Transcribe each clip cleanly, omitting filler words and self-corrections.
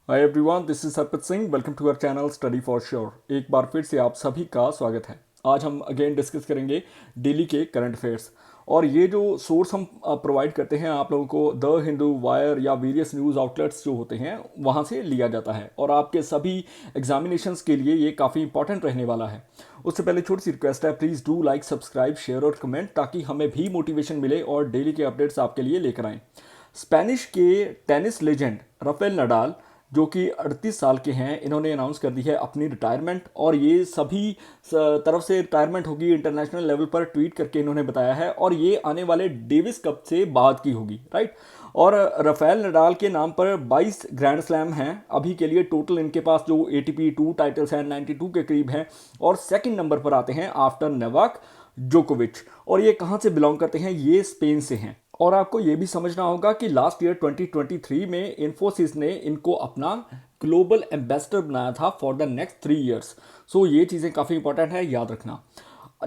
Hi everyone, this is Harpreet Singh. Welcome to our channel study for sure. एक बार फिर से आप सभी का स्वागत है। आज हम अगेन डिस्कस करेंगे डेली के करंट अफेयर्स। और ये जो सोर्स हम प्रोवाइड करते हैं आप लोगों को, द हिंदू, वायर या वेरियस न्यूज़ आउटलेट्स जो होते हैं वहाँ से लिया जाता है। और आपके सभी एग्जामिनेशंस के लिए ये काफ़ी इंपॉर्टेंट रहने वाला है। उससे पहले छोटी सी रिक्वेस्ट है, please do like, subscribe, share और कमेंट, ताकि हमें भी मोटिवेशन मिले और डेली के अपडेट्स आपके लिए लेकर आएँ। स्पेनिश के टेनिस लेजेंड राफेल नडाल, जो कि 38 साल के हैं, इन्होंने अनाउंस कर दी है अपनी रिटायरमेंट। और ये सभी तरफ से रिटायरमेंट होगी, इंटरनेशनल लेवल पर ट्वीट करके इन्होंने बताया है। और ये आने वाले डेविस कप से बाद की होगी, राइट। और राफेल नडाल के नाम पर 22 ग्रैंड स्लैम हैं अभी के लिए टोटल। इनके पास जो एटीपी 2 टाइटल्स हैं 92 के करीब हैं। और सेकंड नंबर पर आते हैं आफ्टर नोवाक जोकोविच। और ये कहाँ से बिलोंग करते हैं? ये स्पेन से हैं। और आपको ये भी समझना होगा कि लास्ट ईयर 2023 में इन्फोसिस ने इनको अपना ग्लोबल एम्बेसडर बनाया था फॉर द नेक्स्ट 3 ईयर्स। सो ये चीज़ें काफ़ी इंपॉर्टेंट है, याद रखना।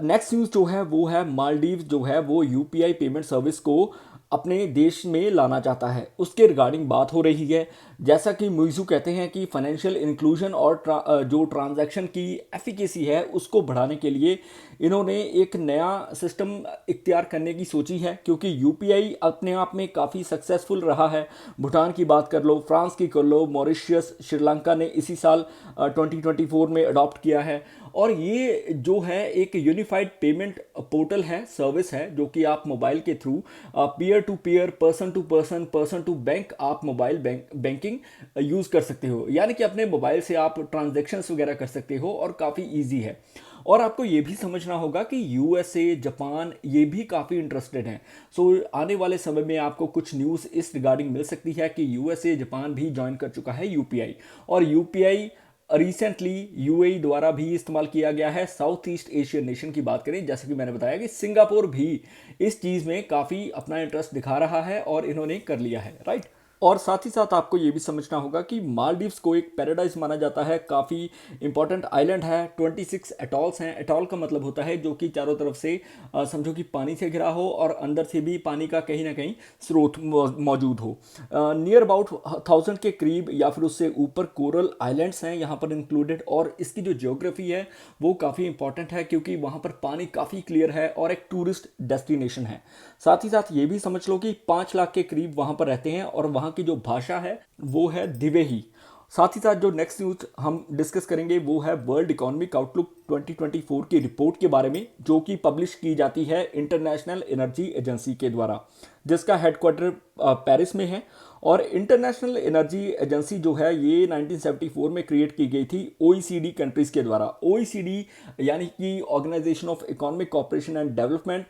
नेक्स्ट न्यूज़ जो है वो है, मालदीव जो है वो यूपीआई पेमेंट सर्विस को अपने देश में लाना चाहता है, उसके रिगार्डिंग बात हो रही है। जैसा कि मुइज़ू कहते हैं कि फाइनेंशियल इंक्लूजन और जो ट्रांजैक्शन की एफिकेसी है उसको बढ़ाने के लिए इन्होंने एक नया सिस्टम इख्तियार करने की सोची है, क्योंकि यूपीआई अपने आप में काफ़ी सक्सेसफुल रहा है। भूटान की बात कर लो, फ्रांस की कर लो, मॉरिशियस, श्रीलंका ने इसी साल 2024 में अडॉप्ट किया है। और ये जो है एक यूनिफाइड पेमेंट पोर्टल है, सर्विस है, जो कि आप मोबाइल के through peer to peer, person to person, person to bank आप मोबाइल बैंकिंग यूज़ कर सकते हो। यानी कि अपने मोबाइल से आप ट्रांजेक्शन्स वगैरह कर सकते हो और काफ़ी ईजी है। और आपको ये भी समझना होगा कि यूएसए, जापान ये भी काफ़ी इंटरेस्टेड हैं। सो आने वाले समय में आपको कुछ न्यूज़ इस रिगार्डिंग मिल सकती है कि यूएसए, जापान भी ज्वाइन कर चुका है यूपीआई। और यूपीआई रिसेंटली यूएई द्वारा भी इस्तेमाल किया गया है। साउथ ईस्ट एशियन नेशन की बात करें, जैसे कि मैंने बताया कि सिंगापुर भी इस चीज़ में काफ़ी अपना इंटरेस्ट दिखा रहा है और इन्होंने कर लिया है, राइट। और साथ ही साथ आपको ये भी समझना होगा कि मालदीव्स को एक पैराडाइज माना जाता है, काफ़ी इंपॉर्टेंट आइलैंड है। 26 एटॉल्स हैं। एटॉल का मतलब होता है जो कि चारों तरफ से समझो कि पानी से घिरा हो और अंदर से भी पानी का कहीं ना कहीं स्रोत मौजूद हो। नियर अबाउट 1000 के करीब या फिर उससे ऊपर कोरल आइलैंड्स हैं यहाँ पर इंक्लूडेड। और इसकी जो जियोग्राफी है वो काफ़ी इंपॉर्टेंट है, क्योंकि वहाँ पर पानी काफ़ी क्लियर है और एक टूरिस्ट डेस्टिनेशन है। साथ ही साथ ये भी समझ लो कि 5 लाख के करीब वहाँ पर रहते हैं और वहाँ की जो भाषा है वो है दिवेही। साथ ही साथ जो नेक्स्ट न्यूज हम डिस्कस करेंगे वो है वर्ल्ड इकोनॉमिक आउटलुक 2024 की रिपोर्ट के बारे में, जो कि पब्लिश की जाती है इंटरनेशनल एनर्जी एजेंसी के द्वारा, जिसका हेडक्वार्टर पेरिस में है। और इंटरनेशनल एनर्जी एजेंसी जो है ये 1974 में क्रिएट की गई थी ओईसीडी कंट्रीज के द्वारा। ओईसीडी यानी कि organisation of economic cooperation and development,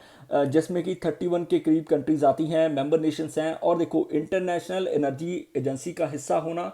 जिसमें कि 31 के करीब कंट्रीज आती हैं, मेंबर नेशंस हैं। और देखो, इंटरनेशनल एनर्जी एजेंसी का हिस्सा होना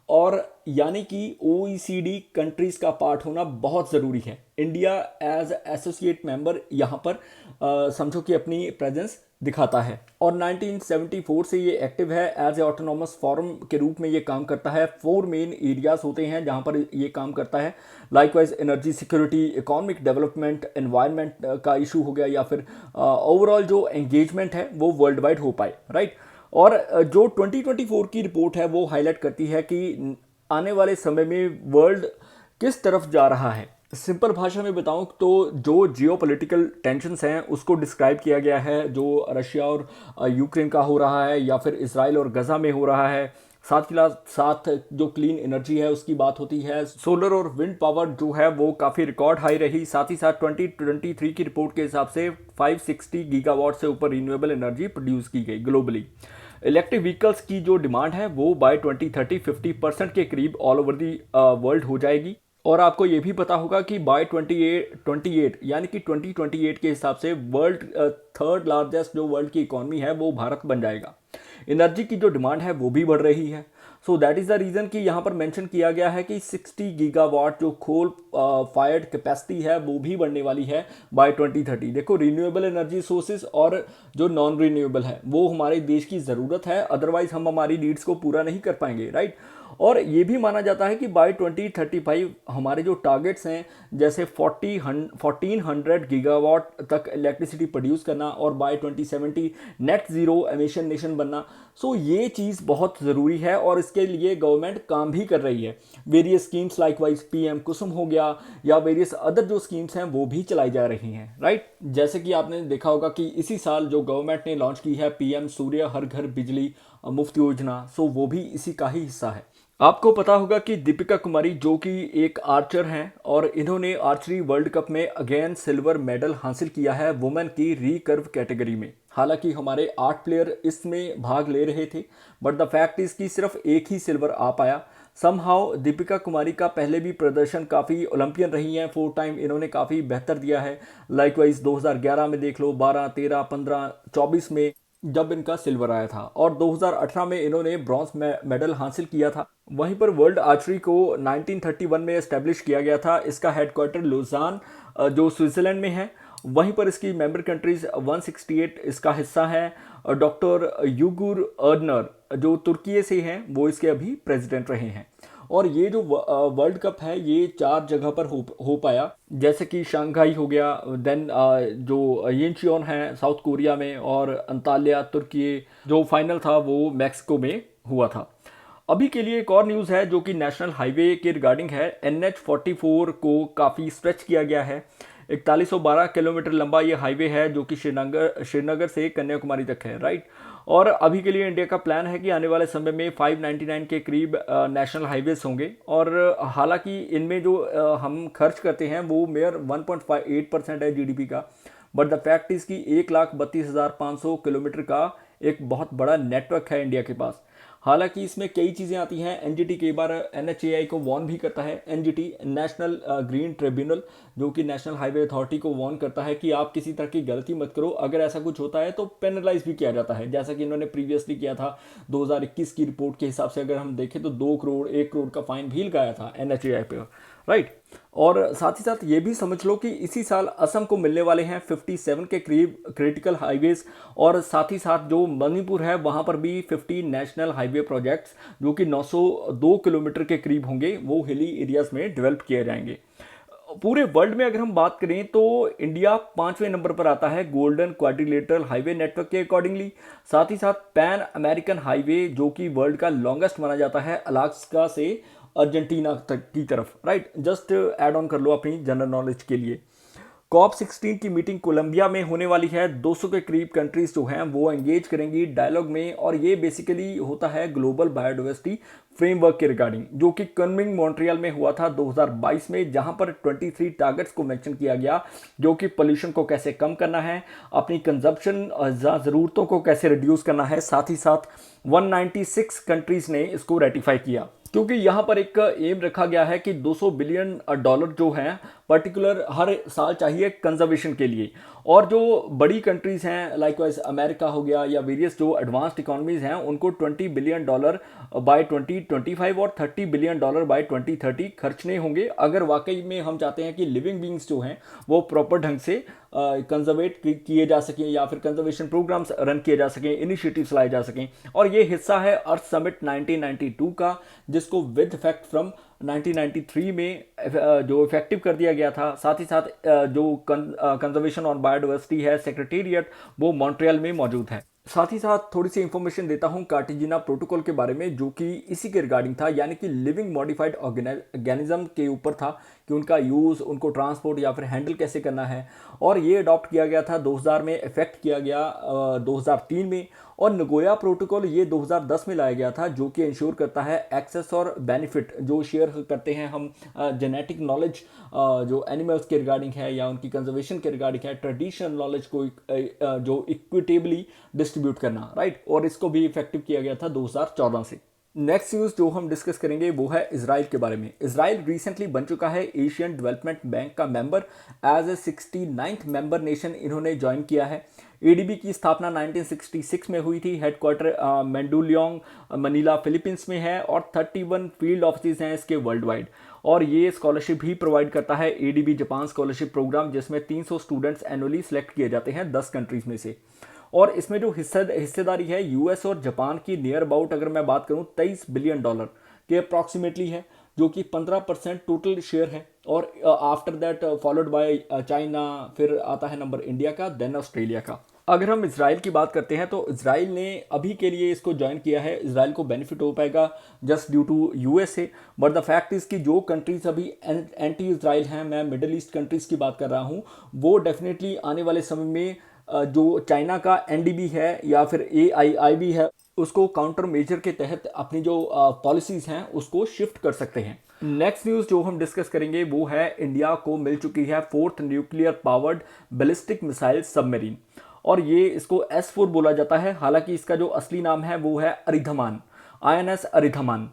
और यानी कि ओईसीडी कंट्रीज का पार्ट होना बहुत ज़रूरी है। इंडिया एज एसोसिएट मेंबर यहाँ पर समझो कि अपनी प्रेजेंस दिखाता है। और 1974 से ये एक्टिव है, एज ए ऑटोनॉमस फॉरम के रूप में ये काम करता है। 4 मेन एरियाज होते हैं जहाँ पर ये काम करता है। Likewise energy security, economic development, environment का इशू हो गया, या फिर ओवरऑल जो एंगेजमेंट है वो वर्ल्ड वाइड हो पाए, राइट। और जो 2024 की रिपोर्ट है वो हाईलाइट करती है कि आने वाले समय में वर्ल्ड किस तरफ जा रहा है। सिंपल भाषा में बताऊं तो जो जियोपॉलिटिकल टेंशन्स हैं उसको डिस्क्राइब किया गया है, जो रशिया और यूक्रेन का हो रहा है, या फिर इसराइल और गजा में हो रहा है। साथ ही साथ जो क्लीन एनर्जी है उसकी बात होती है। सोलर और विंड पावर जो है वो काफ़ी रिकॉर्ड हाई रही। साथ ही साथ 2023 की रिपोर्ट के हिसाब से 560 गीगावाट से ऊपर रिन्यूएबल एनर्जी प्रोड्यूस की गई ग्लोबली। इलेक्ट्रिक व्हीकल्स की जो डिमांड है वो बाय 2030 50% के करीब ऑल ओवर दी वर्ल्ड हो जाएगी। और आपको ये भी पता होगा कि बाय 28 यानी कि 2028 के हिसाब से वर्ल्ड थर्ड लार्जेस्ट जो वर्ल्ड की इकॉनमी है वो भारत बन जाएगा। एनर्जी की जो डिमांड है वो भी बढ़ रही है। So that is the reason कि यहाँ पर मेंशन किया गया है कि 60 गीगावाट जो कोल फायर्ड कैपेसिटी है वो भी बढ़ने वाली है बाय 2030। देखो, रिन्यूएबल एनर्जी सोर्सेज और जो नॉन रिन्यूएबल है वो हमारे देश की ज़रूरत है, अदरवाइज हम हमारी नीड्स को पूरा नहीं कर पाएंगे, राइट। और ये भी माना जाता है कि बाय 2035 हमारे जो टारगेट्स हैं, जैसे 1400 गीगावाट तक इलेक्ट्रिसिटी प्रोड्यूस करना और by 2070 net zero emission nation बनना, सो ये चीज़ बहुत ज़रूरी है और इसके लिए गवर्नमेंट काम भी कर रही है। Various schemes likewise PM Kusum हो गया या वेरियस अदर जो स्कीम्स हैं वो भी चलाई जा रही हैं, राइट। जैसे कि आपने देखा होगा कि इसी साल जो गवर्नमेंट ने लॉन्च की है पीएम सूर्य हर घर बिजली मुफ्त योजना, सो वो भी इसी का ही हिस्सा है। आपको पता होगा कि दीपिका कुमारी जो कि एक आर्चर हैं और इन्होंने आर्चरी वर्ल्ड कप में अगेन सिल्वर मेडल हासिल किया है वुमेन की रिकर्व कैटेगरी में। हालांकि हमारे 8 प्लेयर इसमें भाग ले रहे थे, बट द फैक्ट इज कि सिर्फ एक ही सिल्वर आ पाया। समहाउ दीपिका कुमारी का पहले भी प्रदर्शन काफ़ी ओलंपियन रही हैं, 4 टाइम इन्होंने काफ़ी बेहतर दिया है। लाइकवाइज 2011 में देख लो, 12, 13, 15, 24 में जब इनका सिल्वर आया था और 2018 में इन्होंने ब्रॉन्ज मेडल हासिल किया था। वहीं पर वर्ल्ड आर्चरी को 1931 में एस्टेब्लिश किया गया था। इसका हेडक्वार्टर लुजान जो स्विट्जरलैंड में है। वहीं पर इसकी मेंबर कंट्रीज 168 इसका हिस्सा है। डॉक्टर यूगुर अर्डनर जो तुर्की से हैं वो इसके अभी प्रेसिडेंट रहे हैं। और ये जो वर्ल्ड कप है ये 4 जगह पर हो पाया, जैसे कि शंघाई हो गया, देन जो यिंचियोन है साउथ कोरिया में, और अंताल्या तुर्की। जो फाइनल था वो मैक्सिको में हुआ था। अभी के लिए एक और न्यूज़ है जो कि नेशनल हाईवे के रिगार्डिंग है। NH44 को काफ़ी स्ट्रेच किया गया है। 4112 किलोमीटर लंबा ये हाईवे है जो कि श्रीनगर से कन्याकुमारी तक है, राइट। और अभी के लिए इंडिया का प्लान है कि आने वाले समय में 599 के करीब नेशनल हाईवेज होंगे। और हालांकि इनमें जो हम खर्च करते हैं वो मेयर 1.58% है जीडीपी का, बट द फैक्ट इज़ कि 1,32,500 किलोमीटर का एक बहुत बड़ा नेटवर्क है इंडिया के पास। हालांकि इसमें कई चीज़ें आती हैं। एनजीटी कई बार NHAI को वार्न भी करता है। एनजीटी नेशनल ग्रीन ट्रिब्यूनल जो कि नेशनल हाईवे अथॉरिटी को वार्न करता है कि आप किसी तरह की गलती मत करो, अगर ऐसा कुछ होता है तो पेनलाइज भी किया जाता है, जैसा कि इन्होंने प्रीवियसली किया था। 2021 की रिपोर्ट के हिसाब से अगर हम देखें तो 2 करोड़ 1 करोड़ का फाइन भी लगाया था NHAI पे, राइट। और साथ ही साथ ये भी समझ लो कि इसी साल असम को मिलने वाले हैं 57 के करीब क्रिटिकल हाईवेज, और साथ ही साथ जो मणिपुर है वहाँ पर भी 50 नेशनल हाईवे प्रोजेक्ट्स जो कि 902 किलोमीटर के करीब होंगे वो हिली एरियाज में डेवलप किए जाएंगे। पूरे वर्ल्ड में अगर हम बात करें तो इंडिया 5वें नंबर पर आता है गोल्डन क्वाड्रिलेटरल हाईवे नेटवर्क के अकॉर्डिंगली। साथ ही साथ पैन अमेरिकन हाईवे जो कि वर्ल्ड का लॉन्गेस्ट माना जाता है अलास्का से अर्जेंटीना तक की तरफ, राइट। जस्ट ऐड ऑन कर लो अपनी जनरल नॉलेज के लिए। COP16 की मीटिंग कोलंबिया में होने वाली है। 200 के करीब कंट्रीज जो हैं वो एंगेज करेंगी डायलॉग में, और ये बेसिकली होता है ग्लोबल बायोडाइवर्सिटी फ्रेमवर्क के रिगार्डिंग, जो कि कन्मिंग मॉन्ट्रियल में हुआ था 2022 में, जहां पर 23 टारगेट्स को मेंशन किया गया जो कि पोल्यूशन को कैसे कम करना है, अपनी कंजप्शन ज़रूरतों को कैसे रिड्यूस करना है। साथ ही साथ 196 कंट्रीज ने इसको रेटिफाई किया, क्योंकि यहाँ पर एक एम रखा गया है कि $200 बिलियन जो हैं पर्टिकुलर हर साल चाहिए कंजर्वेशन के लिए। और जो बड़ी कंट्रीज़ हैं लाइकवाइज अमेरिका हो गया या वेरियस जो एडवांस्ड इकोनॉमीज़ हैं उनको $20 बिलियन बाय 2025 और $30 बिलियन बाय 2030 खर्चने होंगे, अगर वाकई में हम चाहते हैं कि लिविंग बींग्स जो हैं वो प्रॉपर ढंग से कंजर्वेट किए जा सकें या फिर कंजर्वेशन प्रोग्राम्स रन किए जा सकें, इनिशिएटिव्स लाए जा सकें। और ये हिस्सा है अर्थ समिट 1992 का, जिसको विद इफेक्ट फ्रॉम 1993 में जो इफेक्टिव कर दिया गया था। साथ ही साथ जो कंजर्वेशन और बायोडाइवर्सिटी है सेक्रेटेरिएट वो मॉन्ट्रियल में मौजूद है। साथ ही साथ थोड़ी सी इंफॉर्मेशन देता हूं कार्टिजिना प्रोटोकॉल के बारे में, जो कि इसी के रिगार्डिंग था, यानी कि लिविंग मॉडिफाइड ऑर्गेनिज्म के ऊपर था कि उनका यूज़, उनको ट्रांसपोर्ट या फिर हैंडल कैसे करना है। और ये अडॉप्ट किया गया था 2000 में, इफेक्ट किया गया 2003 में। और नगोया प्रोटोकॉल ये 2010 में लाया गया था, जो कि इंश्योर करता है एक्सेस और बेनिफिट जो शेयर करते हैं हम जेनेटिक नॉलेज जो एनिमल्स के रिगार्डिंग है या उनकी कंजर्वेशन के रिगार्डिंग है, ट्रेडिशनल नॉलेज को जो इक्विटेबली डिस्ट्रीब्यूट करना, राइट। और इसको भी इफेक्टिव किया गया था 2014 से। नेक्स्ट न्यूज़ जो हम डिस्कस करेंगे वो है इजराइल के बारे में। इजराइल रिसेंटली बन चुका है एशियन डेवलपमेंट बैंक का member, as a 69th member nation इन्होंने ज्वाइन किया है। एडीबी की स्थापना 1966 में हुई थी। हेडक्वार्टर मेंडुलियोंग मनीला फिलीपींस में है और 31 फील्ड ऑफिस हैं इसके वर्ल्ड वाइड। और ये स्कॉलरशिप भी प्रोवाइड करता है एडीबी जापान स्कॉलरशिप प्रोग्राम, जिसमें 300 स्टूडेंट्स एनुअली सेलेक्ट किए जाते हैं 10 कंट्रीज में से। और इसमें जो हिस्सेदारी है यूएस और जापान की नियर अबाउट, अगर मैं बात करूं $23 बिलियन, के अप्रॉक्सीमेटली है, जो कि 15% टोटल शेयर है। और after that followed by China, फिर आता है नंबर इंडिया का, देन ऑस्ट्रेलिया का। अगर हम इसराइल की बात करते हैं तो इसराइल ने अभी के लिए इसको ज्वाइन किया है। इसराइल को बेनिफिट हो पाएगा just due to USA, but the fact is कि जो कंट्रीज अभी एंटी इसराइल हैं, मैं मिडिल ईस्ट कंट्रीज की बात कर रहा हूँ, वो डेफिनेटली आने वाले समय में जो चाइना का एनडीबी है या फिर एआईआईबी है, उसको काउंटर मेजर के तहत अपनी जो पॉलिसीज हैं उसको शिफ्ट कर सकते हैं। नेक्स्ट न्यूज़ जो हम डिस्कस करेंगे वो है इंडिया को मिल चुकी है 4th nuclear powered ballistic missile submarine, और ये इसको S4 बोला जाता है। हालांकि इसका जो असली नाम है वो है अरिधमान, INS अरिधमान।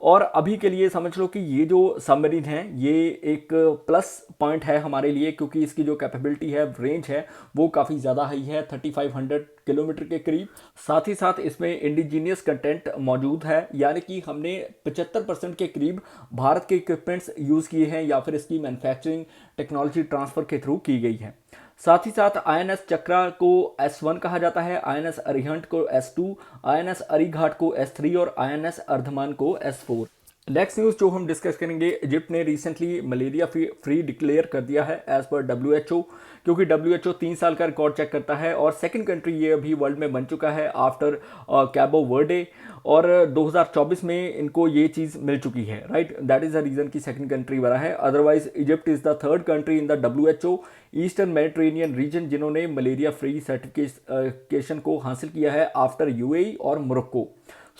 और अभी के लिए समझ लो कि ये जो सबमरीन है ये एक प्लस पॉइंट है हमारे लिए, क्योंकि इसकी जो कैपेबिलिटी है, रेंज है, वो काफ़ी ज़्यादा हाई है, 3500 किलोमीटर के करीब। साथ ही साथ इसमें इंडिजीनियस कंटेंट मौजूद है, यानी कि हमने 75% के करीब भारत के इक्विपमेंट्स यूज़ किए हैं या फिर इसकी मैन्युफैक्चरिंग टेक्नोलॉजी ट्रांसफ़र के थ्रू की गई है। साथ ही साथ INS चक्रा को S1 कहा जाता है, INS अरिहंत को S2, INS अरिघाट को S3 और INS अर्धमान को S4। नेक्स्ट न्यूज़ जो हम डिस्कस करेंगे, इजिप्ट ने रिसेंटली मलेरिया फ्री डिक्लेयर कर दिया है एज पर WHO, क्योंकि WHO 3 साल का रिकॉर्ड चेक करता है और सेकंड कंट्री ये अभी वर्ल्ड में बन चुका है आफ्टर कैबो वर्डे, और 2024 में इनको ये चीज़ मिल चुकी है, right. That is the reason कि सेकंड कंट्री बना है। Otherwise Egypt is the third country in the WHO eastern Mediterranean reason जिन्होंने मलेरिया फ्री सर्टिफिकेशन को हासिल किया है आफ्टर UAE और मोरक्को।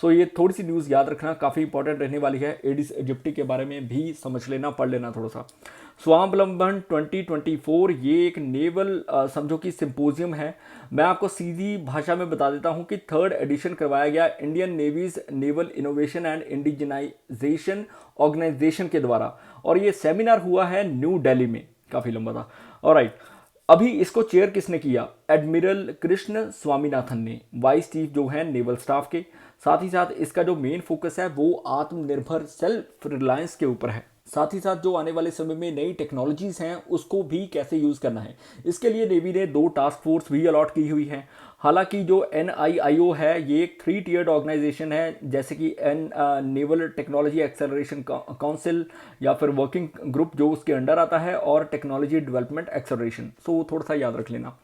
सो ये थोड़ी सी न्यूज़ याद रखना, काफ़ी इंपॉर्टेंट रहने वाली है। एडिस इजिप्टी के बारे में भी समझ लेना, पढ़ लेना थोड़ा सा। स्वावलंबन 2024 ये एक नेवल समझो कि सिंपोजियम है। मैं आपको सीधी भाषा में बता देता हूँ कि 3rd एडिशन करवाया गया Indian navy's naval innovation and indigenisation organisation के द्वारा, और ये सेमिनार हुआ है न्यू दिल्ली में, काफ़ी लंबा था। ऑलराइट, अभी इसको चेयर किसने किया? एडमिरल कृष्ण स्वामीनाथन ने, वाइस चीफ जो है नेवल स्टाफ के। साथ ही साथ इसका जो मेन फोकस है वो आत्मनिर्भर सेल्फ रिलायंस के ऊपर है। साथ ही साथ जो आने वाले समय में नई टेक्नोलॉजीज हैं उसको भी कैसे यूज़ करना है, इसके लिए नेवी ने 2 टास्क फोर्स भी अलॉट की हुई हैं। हालांकि जो NIIO है ये एक 3 टियर्ड ऑर्गेनाइजेशन है, जैसे कि नेवल टेक्नोलॉजी एक्सेलरेशन काउंसिल या फिर वर्किंग ग्रुप जो उसके अंडर आता है, और टेक्नोलॉजी डेवलपमेंट एक्सेलरेशन। सो थोड़ा सा याद रख लेना।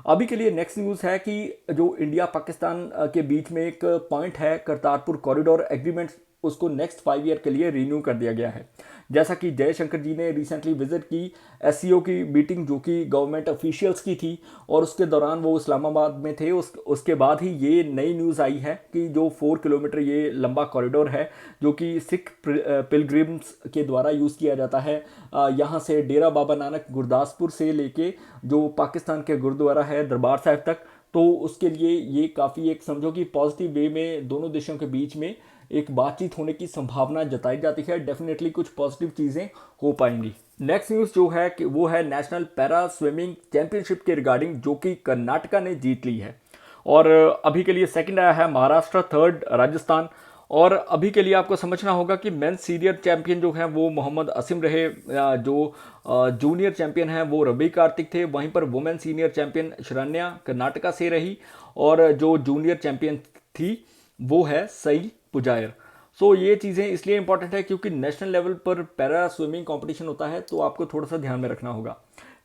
अभी के लिए नेक्स्ट न्यूज़ है कि जो इंडिया पाकिस्तान के बीच में एक पॉइंट है करतारपुर कॉरिडोर एग्रीमेंट, उसको नेक्स्ट 5 ईयर के लिए रिन्यू कर दिया गया है। जैसा कि जयशंकर जी ने रिसेंटली विजिट की SCO की मीटिंग जो कि गवर्नमेंट ऑफिशियल्स की थी, और उसके दौरान वो इस्लामाबाद में थे। उसके बाद ही ये नई न्यूज़ आई है कि जो 4 किलोमीटर ये लंबा कॉरिडोर है जो कि सिख पिलग्रिम्स के द्वारा यूज़ किया जाता है, यहाँ से डेरा बाबा नानक गुरदासपुर से लेके जो पाकिस्तान के गुरुद्वारा है दरबार साहिब तक, तो उसके लिए ये काफ़ी एक समझो कि पॉजिटिव वे में दोनों देशों के बीच में एक बातचीत होने की संभावना जताई जाती है। डेफिनेटली कुछ पॉजिटिव चीज़ें हो पाएंगी। नेक्स्ट न्यूज़ जो है कि वो है नेशनल पैरा स्विमिंग चैंपियनशिप के रिगार्डिंग, जो कि कर्नाटका ने जीत ली है। और अभी के लिए सेकंड आया है महाराष्ट्र, थर्ड राजस्थान। और अभी के लिए आपको समझना होगा कि मेंस सीनियर चैंपियन जो है वो मोहम्मद असीम रहे, जो जूनियर चैंपियन है वो रवि कार्तिक थे। वहीं पर women senior champion Sharanya Karnataka से रही, और जो जूनियर चैंपियन थी वो है सई पुजायर। सो ये चीज़ें इसलिए इंपॉर्टेंट है क्योंकि नेशनल लेवल पर पैरा स्विमिंग कंपटीशन होता है, तो आपको थोड़ा सा ध्यान में रखना होगा।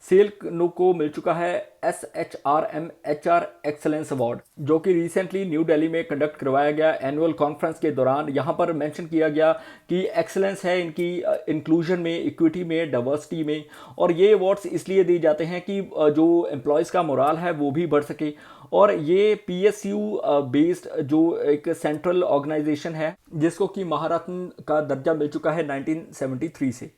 सेल को मिल चुका है SHRM HR एक्सेलेंस अवार्ड, जो कि रिसेंटली न्यू दिल्ली में कंडक्ट करवाया गया एनुअल कॉन्फ्रेंस के दौरान। यहाँ पर मेंशन किया गया कि एक्सेलेंस है इनकी इंक्लूजन में, इक्विटी में, डाइवर्सिटी में। और ये अवार्ड्स इसलिए दिए जाते हैं कि जो एम्प्लॉयज़ का मोराल है वो भी बढ़ सके। और ये PSU बेस्ड जो एक सेंट्रल ऑर्गेनाइजेशन है जिसको कि महारत्न का दर्जा मिल चुका है 1973 से।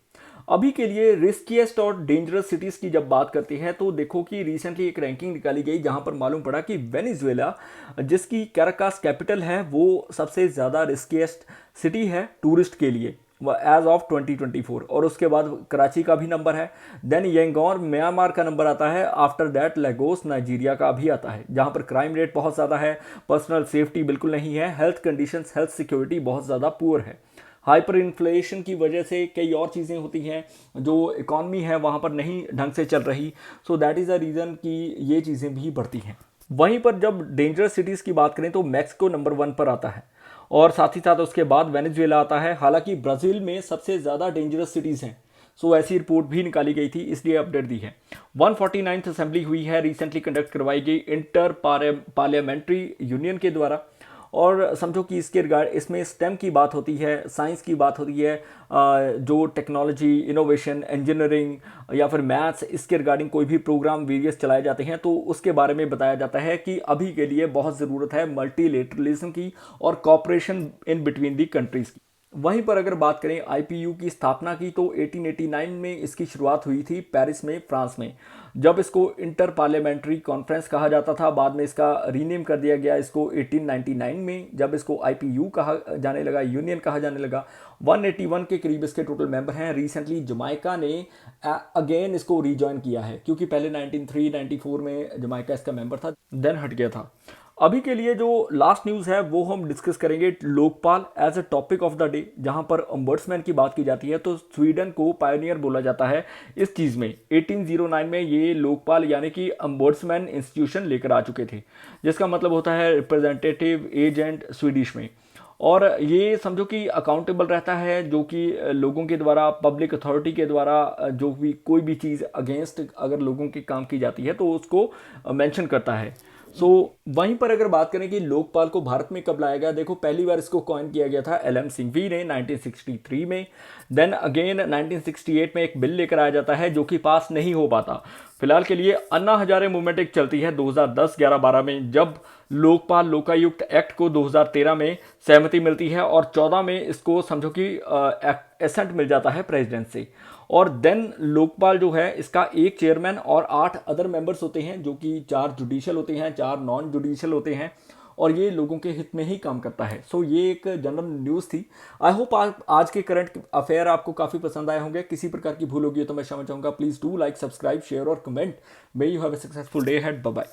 अभी के लिए रिस्कीएस्ट और डेंजरस सिटीज़ की जब बात करती है तो देखो कि रिसेंटली एक रैंकिंग निकाली गई जहां पर मालूम पड़ा कि वेनेजुएला, जिसकी कैराकास कैपिटल है, वो सबसे ज़्यादा रिस्कीएस्ट सिटी है टूरिस्ट के लिए एज ऑफ 2024। और उसके बाद कराची का भी नंबर है, देन यंगोन म्यांमार का नंबर आता है, आफ्टर दैट लेगोस नाइजीरिया का भी आता है, जहां पर क्राइम रेट बहुत ज़्यादा है, पर्सनल सेफ्टी बिल्कुल नहीं है, हेल्थ कंडीशंस, हेल्थ सिक्योरिटी बहुत ज़्यादा पुअर है। हाइपर इन्फ्लेशन की वजह से कई और चीज़ें होती हैं, जो इकॉनमी है वहाँ पर नहीं ढंग से चल रही। So that is the reason कि ये चीज़ें भी बढ़ती हैं। वहीं पर जब डेंजरस सिटीज़ की बात करें तो मैक्सिको नंबर 1 पर आता है। और साथ ही साथ उसके बाद वेनेजुएला आता है। हालांकि ब्राज़ील में सबसे ज़्यादा डेंजरस सिटीज़ हैं, सो ऐसी रिपोर्ट भी निकाली गई थी, इसलिए अपडेट दी है। 149th असेंबली हुई है, रिसेंटली कंडक्ट करवाई गई इंटर पार्लियामेंट्री यूनियन के द्वारा। और समझो कि इसके रिगार्ड इसमें स्टेम की बात होती है, साइंस की बात होती है, जो टेक्नोलॉजी, इनोवेशन, इंजीनियरिंग या फिर मैथ्स, इसके रिगार्डिंग कोई भी प्रोग्राम वेरियस चलाए जाते हैं तो उसके बारे में बताया जाता है कि अभी के लिए बहुत ज़रूरत है मल्टीलेटरलिज्म की और cooperation in between the countries की। वहीं पर अगर बात करें आईपीयू की स्थापना की तो 1889 में इसकी शुरुआत हुई थी पेरिस में, फ्रांस में, जब इसको इंटर पार्लियामेंट्री कॉन्फ्रेंस कहा जाता था। बाद में इसका रीनेम कर दिया गया इसको 1899 में, जब इसको आईपीयू कहा जाने लगा, यूनियन कहा जाने लगा। 181 के करीब इसके टोटल मेंबर हैं। रिसेंटली जमाइका ने अगेन इसको रीजॉइन किया है, क्योंकि पहले 93-94 में जमाइका इसका मेंबर था, देन हट गया था। अभी के लिए जो लास्ट न्यूज़ है वो हम डिस्कस करेंगे Lokpal as a topic of the day. जहां पर ओम्बड्समैन की बात की जाती है तो स्वीडन को पायनियर बोला जाता है इस चीज़ में। 1809 में ये लोकपाल यानी कि ओम्बड्समैन इंस्टीट्यूशन लेकर आ चुके थे, जिसका मतलब होता है रिप्रेजेंटेटिव एजेंट स्वीडिश में। और ये समझो कि अकाउंटेबल रहता है, जो कि लोगों के द्वारा, पब्लिक अथॉरिटी के द्वारा जो भी कोई भी चीज़ अगेंस्ट अगर लोगों के काम की जाती है तो उसको मेंशन करता है। वहीं पर अगर बात करें कि लोकपाल को भारत में कब लाया गया, देखो पहली बार इसको कॉइन किया गया था एलएम सिंघवी ने 1963 में। देन अगेन 1968 में एक बिल लेकर आया जाता है जो कि पास नहीं हो पाता। फिलहाल के लिए अन्ना हजारे मूवमेंट एक चलती है 2010, 11, 12 में, जब लोकपाल लोकायुक्त एक्ट को 2013 में सहमति मिलती है और 14 में इसको समझो कि एसेंट मिल जाता है प्रेसिडेंट से। और देन लोकपाल जो है इसका एक चेयरमैन और 8 अदर मेंबर्स होते हैं, जो कि 4 जुडिशियल होते हैं, 4 नॉन जुडिशियल होते हैं, और ये लोगों के हित में ही काम करता है। ये एक जनरल न्यूज़ थी। आई होप आज के करंट अफेयर आपको काफ़ी पसंद आए होंगे। किसी प्रकार की भूल होगी तो मैं क्षमा चाहूँगा। Please do like, subscribe, share और comment. May you have a successful day ahead. Bye bye.